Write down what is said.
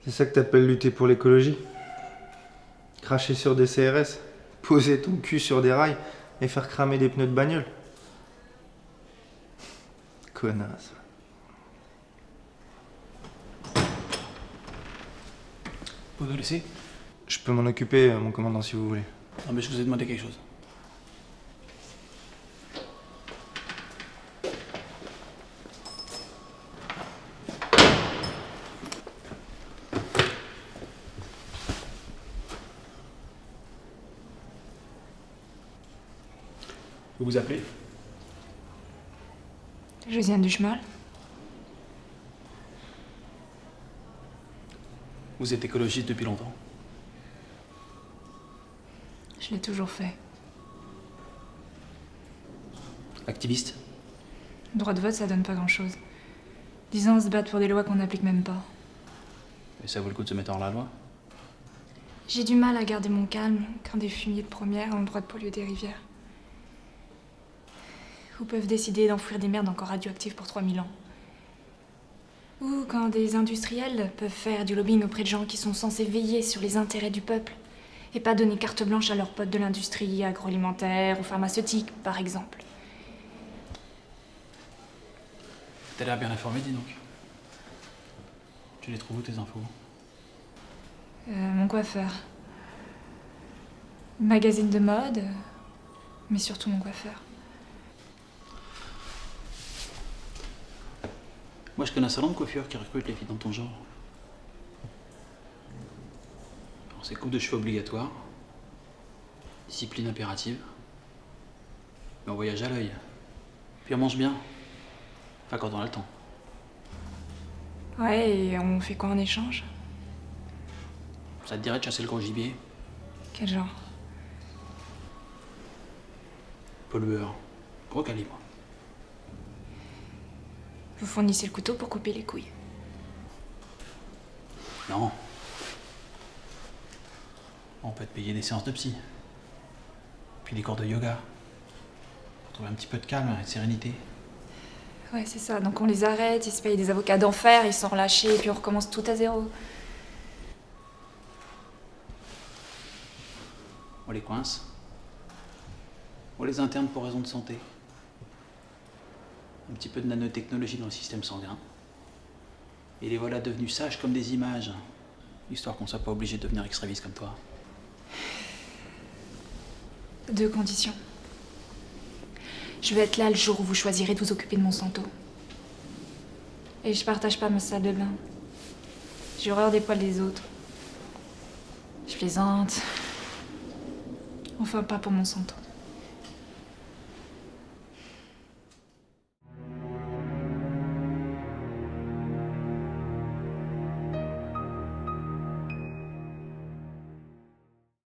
C'est ça que t'appelles lutter pour l'écologie? Cracher sur des CRS, poser ton cul sur des rails et faire cramer des pneus de bagnole? Connasse. Vous pouvez laisser? Je peux m'en occuper, mon commandant, si vous voulez. Non mais je vous ai demandé quelque chose. Vous vous appelez? Josiane Duchemal. Vous êtes écologiste depuis longtemps. Je l'ai toujours fait. Activiste? Le droit de vote, ça donne pas grand-chose. 10 ans à se battre pour des lois qu'on n'applique même pas. Et ça vaut le coup de se mettre hors la loi? J'ai du mal à garder mon calme quand des fumiers de première ont le droit de polluer des rivières. Ou peuvent décider d'enfouir des merdes encore radioactives pour 3000 ans. Ou quand des industriels peuvent faire du lobbying auprès de gens qui sont censés veiller sur les intérêts du peuple et pas donner carte blanche à leurs potes de l'industrie agroalimentaire ou pharmaceutique, par exemple. T'as l'air bien informé, dis donc. Tu les trouves où tes infos? Mon coiffeur. Magazine de mode, mais surtout mon coiffeur. Moi je connais un salon de coiffure qui recrute les filles dans ton genre. Alors c'est coupe de cheveux obligatoire, discipline impérative, mais on voyage à l'œil. Puis on mange bien. Enfin quand on a le temps. Ouais, et on fait quoi en échange? Ça te dirait de chasser le gros gibier? Quel genre? Pollueur. Gros calibre. Vous fournissez le couteau pour couper les couilles. Non. On peut te payer des séances de psy. Puis des cours de yoga. Pour trouver un petit peu de calme et de sérénité. Ouais, c'est ça. Donc on les arrête, ils se payent des avocats d'enfer, ils sont relâchés, et puis on recommence tout à zéro. On les coince. On les interne pour raison de santé. Un petit peu de nanotechnologie dans le système sanguin. Et les voilà devenus sages comme des images. Histoire qu'on soit pas obligé de devenir extrémiste comme toi. 2 conditions. Je vais être là le jour où vous choisirez de vous occuper de Monsanto. Et je partage pas ma salle de bain. J'ai horreur des poils des autres. Je plaisante. Enfin, pas pour Monsanto.